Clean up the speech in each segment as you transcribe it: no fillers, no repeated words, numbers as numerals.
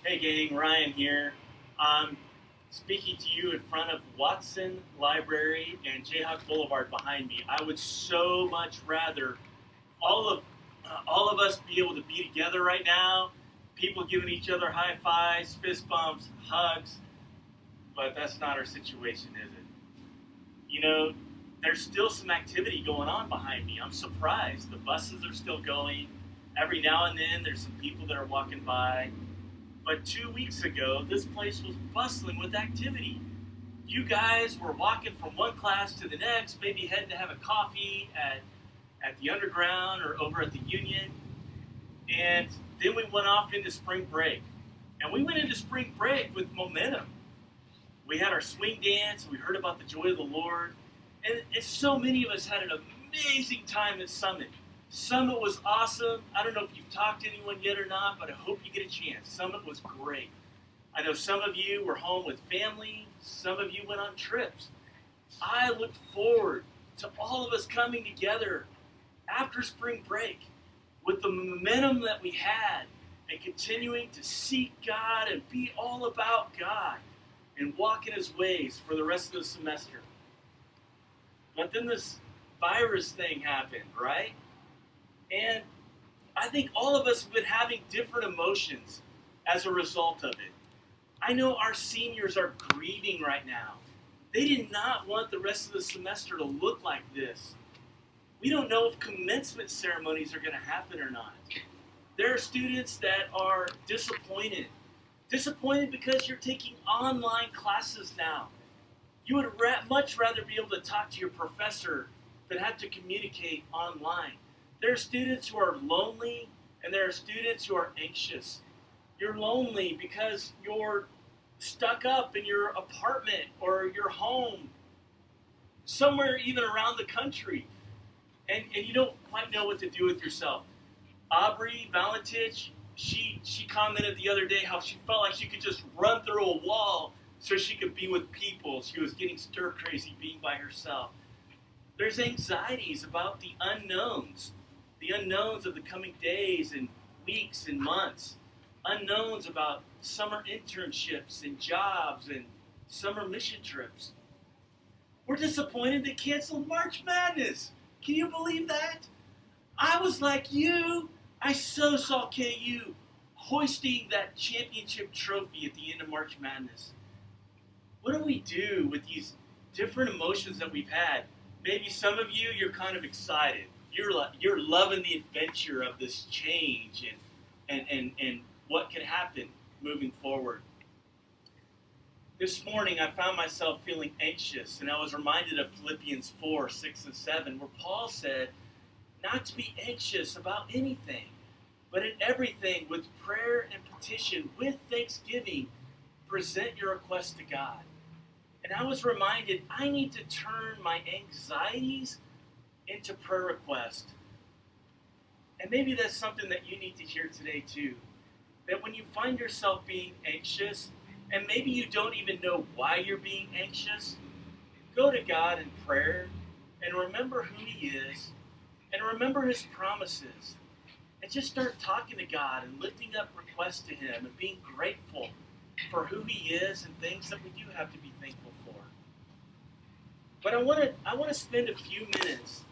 Hey gang, Ryan here. I'm speaking to you in front of Watson Library and Jayhawk Boulevard behind me. I would so much rather all of all of us be able to be together right now. People giving each other high fives, fist bumps, hugs, but that's not our situation, is it? You know, there's still some activity going on behind me. I'm surprised. The buses are still going. Every now and then, there's some people that are walking by. But 2 weeks ago, this place was bustling with activity. You guys were walking from one class to the next, maybe heading to have a coffee at the Underground or over at the Union. And then we went off into spring break. And we went into spring break with momentum. We had our swing dance, we heard about the joy of the Lord. And so many of us had an amazing time at Summit. Summit was awesome. I don't know if you've talked to anyone yet or not, but I hope you get a chance. Summit was great. I know some of you were home with family. Some of you went on trips. I look forward to all of us coming together after spring break with the momentum that we had and continuing to seek God and be all about God and walk in His ways for the rest of the semester. But then this virus thing happened, right? And I think all of us have been having different emotions as a result of it. I know our seniors are grieving right now. They did not want the rest of the semester to look like this. We don't know if commencement ceremonies are going to happen or not. There are students that are disappointed. Disappointed because you're taking online classes now. You would much rather be able to talk to your professor than have to communicate online. There are students who are lonely, and there are students who are anxious. You're lonely because you're stuck up in your apartment or your home, somewhere even around the country, and you don't quite know what to do with yourself. Aubrey Valentich, she commented the other day how she felt like she could just run through a wall so she could be with people. She was getting stir crazy being by herself. There's anxieties about the unknowns of the coming days and weeks and months, unknowns about summer internships and jobs and summer mission trips. We're disappointed they canceled March Madness. Can you believe that? I was like you. I so saw KU hoisting that championship trophy at the end of March Madness. What do we do with these different emotions that we've had? Maybe some of you, you're kind of excited. You're loving the adventure of this change and what can happen moving forward. This morning I found myself feeling anxious, and I was reminded of Philippians 4, 6, and 7, where Paul said not to be anxious about anything, but in everything with prayer and petition, with thanksgiving, present your request to God. And I was reminded I need to turn my anxieties into prayer request. And maybe that's something that you need to hear today too. That when you find yourself being anxious, and maybe you don't even know why you're being anxious, go to God in prayer and remember who He is and remember His promises. And just start talking to God and lifting up requests to Him and being grateful for who He is and things that we do have to be thankful for. But I want to spend a few minutes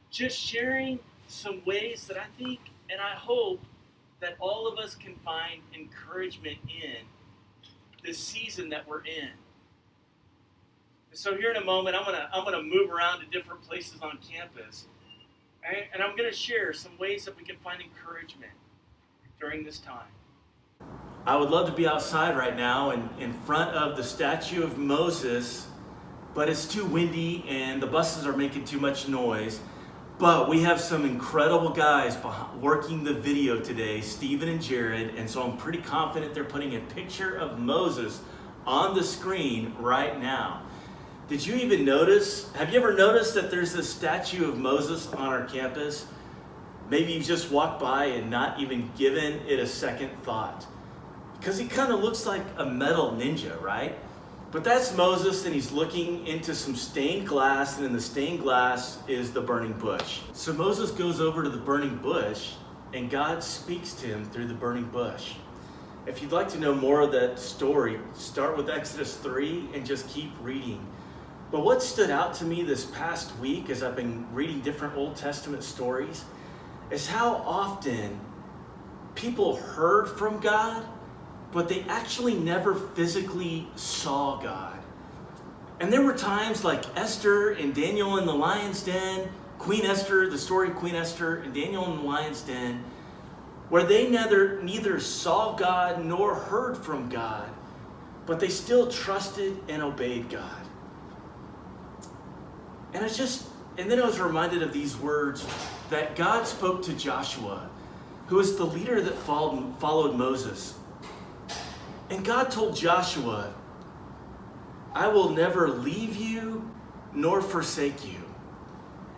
just sharing some ways that I think and I hope that all of us can find encouragement in this season that we're in. And so here in a moment, I'm gonna move around to different places on campus, and I'm gonna share some ways that we can find encouragement during this time. I would love to be outside right now and in front of the statue of Moses, but it's too windy and the buses are making too much noise. But we have some incredible guys working the video today, Stephen and Jared, and so I'm pretty confident they're putting a picture of Moses on the screen right now. Did you even notice, have you ever noticed that there's this statue of Moses on our campus? Maybe you've just walked by and not even given it a second thought. Because he kind of looks like a metal ninja, right? But that's Moses, and he's looking into some stained glass, and in the stained glass is the burning bush. So Moses goes over to the burning bush, and God speaks to him through the burning bush. If you'd like to know more of that story, start with Exodus 3 and just keep reading. But what stood out to me this past week as I've been reading different Old Testament stories is how often people heard from God, but they actually never physically saw God. And there were times like Esther and Daniel in the lion's den, Queen Esther, the story of Queen Esther and Daniel in the lion's den, where they neither saw God nor heard from God, but they still trusted and obeyed God. And then I was reminded of these words that God spoke to Joshua, who was the leader that followed Moses. And God told Joshua, I will never leave you nor forsake you.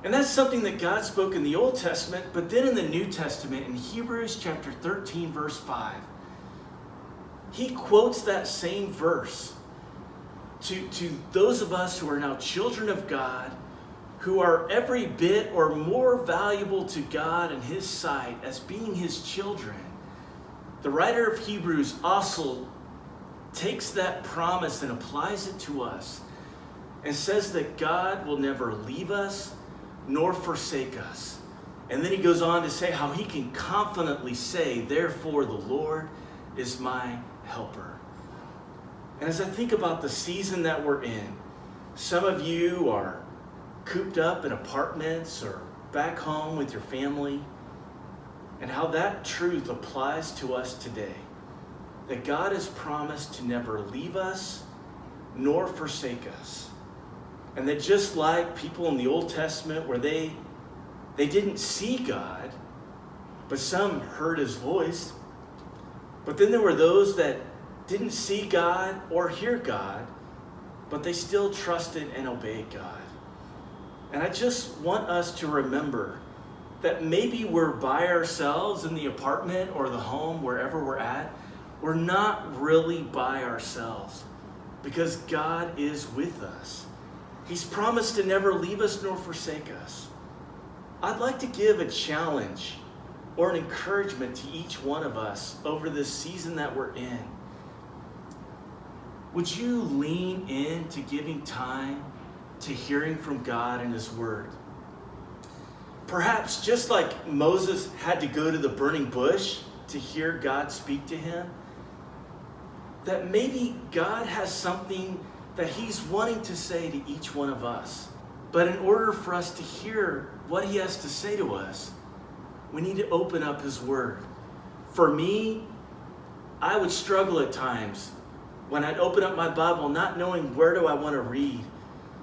And that's something that God spoke in the Old Testament, but then in the New Testament, in Hebrews chapter 13, verse 5, he quotes that same verse to those of us who are now children of God, who are every bit or more valuable to God in his sight as being his children. The writer of Hebrews also takes that promise and applies it to us and says that God will never leave us nor forsake us. And then he goes on to say how he can confidently say, therefore the Lord is my helper. And as I think about the season that we're in, some of you are cooped up in apartments or back home with your family, and how that truth applies to us today. That God has promised to never leave us nor forsake us. And that just like people in the Old Testament where they didn't see God, but some heard his voice. But then there were those that didn't see God or hear God, but they still trusted and obeyed God. And I just want us to remember that maybe we're by ourselves in the apartment or the home, wherever we're at. We're not really by ourselves because God is with us. He's promised to never leave us nor forsake us. I'd like to give a challenge or an encouragement to each one of us over this season that we're in. Would you lean into giving time to hearing from God and his word? Perhaps just like Moses had to go to the burning bush to hear God speak to him, that maybe God has something that he's wanting to say to each one of us. But in order for us to hear what he has to say to us, we need to open up his word. For me, I would struggle at times when I'd open up my Bible not knowing where do I want to read.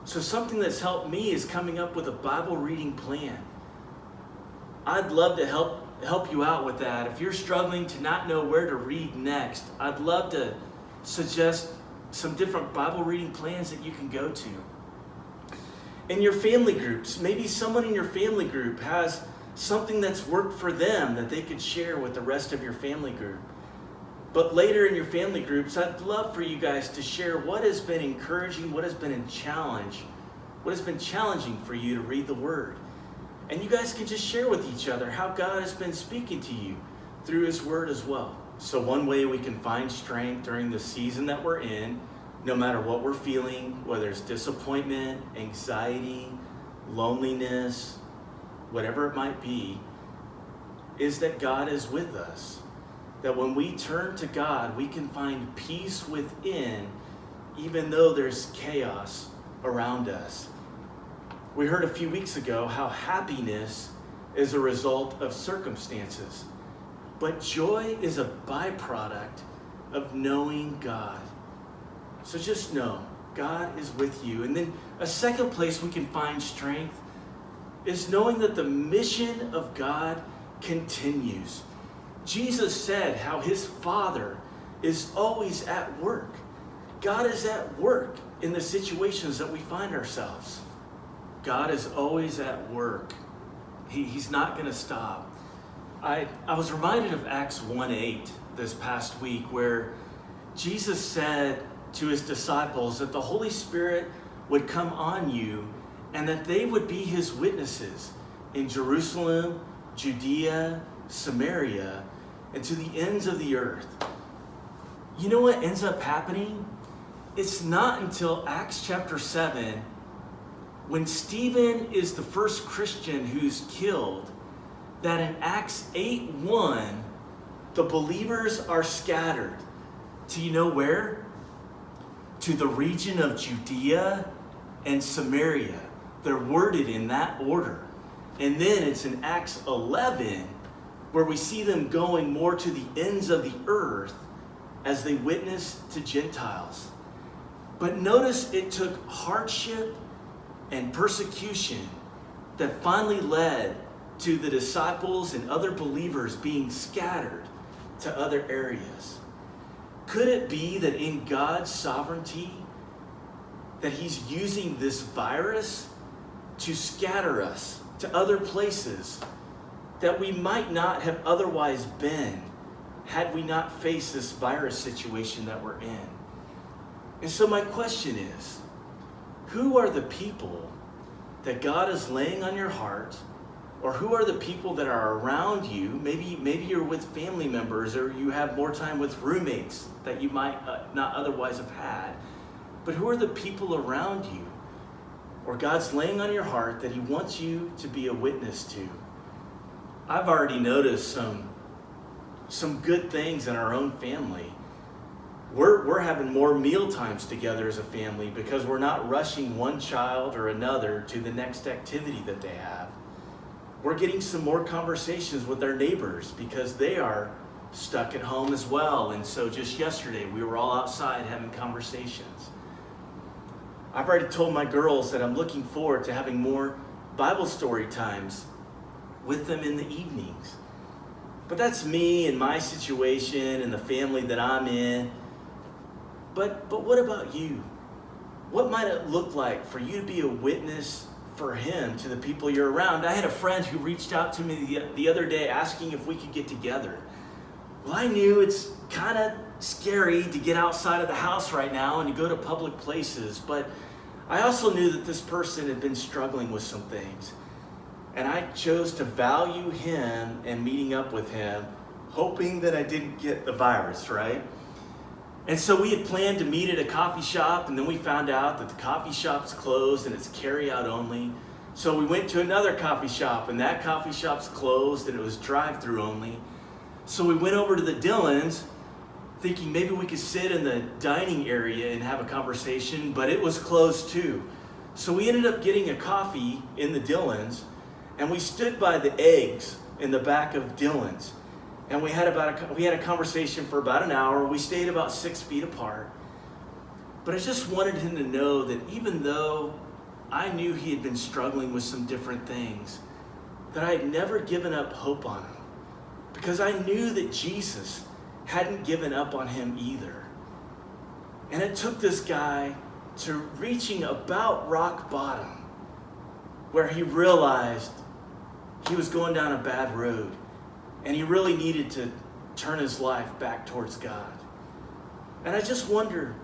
So something that's helped me is coming up with a Bible reading plan. I'd love to help you out with that. If you're struggling to not know where to read next, I'd love to suggest some different Bible reading plans that you can go to. In your family groups, maybe someone in your family group has something that's worked for them that they could share with the rest of your family group. But later in your family groups, I'd love for you guys to share what has been encouraging, what has been challenging for you to read the Word. And you guys can just share with each other how God has been speaking to you through his Word as well. So one way we can find strength during the season that we're in, no matter what we're feeling, whether it's disappointment, anxiety, loneliness, whatever it might be, is that God is with us. That when we turn to God, we can find peace within, even though there's chaos around us. We heard a few weeks ago how happiness is a result of circumstances, but joy is a byproduct of knowing God. So just know, God is with you. And then a second place we can find strength is knowing that the mission of God continues. Jesus said how his Father is always at work. God is at work in the situations that we find ourselves. God is always at work. He's not going to stop. I was reminded of Acts 1:8 this past week, where Jesus said to his disciples that the Holy Spirit would come on you and that they would be his witnesses in Jerusalem, Judea, Samaria, and to the ends of the earth. you know what ends up happening? It's not until Acts chapter 7, when Stephen is the first Christian who's killed, that in Acts 8:1, the believers are scattered. Do you know where? To the region of Judea and Samaria. They're worded in that order. And then it's in Acts 11 where we see them going more to the ends of the earth as they witness to Gentiles. But notice it took hardship and persecution that finally led to the disciples and other believers being scattered to other areas. Could it be that in God's sovereignty, that he's using this virus to scatter us to other places that we might not have otherwise been had we not faced this virus situation that we're in? And so my question is, who are the people that God is laying on your heart, or who are the people that are around you? Maybe you're with family members, or you have more time with roommates that you might not otherwise have had. But who are the people around you, or God's laying on your heart that he wants you to be a witness to? I've already noticed some good things in our own family. We're having more meal times together as a family because we're not rushing one child or another to the next activity that they have. We're getting some more conversations with our neighbors because they are stuck at home as well. And so just yesterday, we were all outside having conversations. I've already told my girls that I'm looking forward to having more Bible story times with them in the evenings. But that's me and my situation and the family that I'm in. But what about you? What might it look like for you to be a witness for him to the people you're around? I had a friend who reached out to me the other day asking if we could get together. Well, I knew it's kind of scary to get outside of the house right now and to go to public places, but I also knew that this person had been struggling with some things. And I chose to value him and meeting up with him, hoping that I didn't get the virus, right? And so we had planned to meet at a coffee shop, and then we found out that the coffee shop's closed and it's carry-out only. So we went to another coffee shop, and that coffee shop's closed and it was drive-through only. So we went over to the Dillons, thinking maybe we could sit in the dining area and have a conversation, but it was closed too. So we ended up getting a coffee in the Dillons, and we stood by the eggs in the back of Dillons. And we had a conversation for about an hour. We stayed about 6 feet apart. But I just wanted him to know that even though I knew he had been struggling with some different things, that I had never given up hope on him. Because I knew that Jesus hadn't given up on him either. And it took this guy to reaching about rock bottom, where he realized he was going down a bad road. And he really needed to turn his life back towards God. And I just wonder,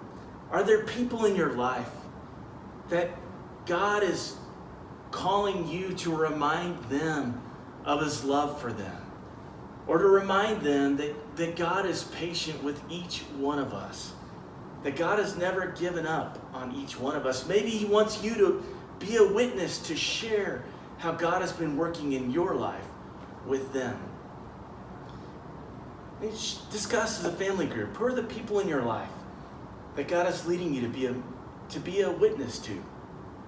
are there people in your life that God is calling you to remind them of his love for them? Or to remind them that God is patient with each one of us? That God has never given up on each one of us? Maybe he wants you to be a witness, to share how God has been working in your life with them. Discuss as a family group, who are the people in your life that God is leading you to be a witness to?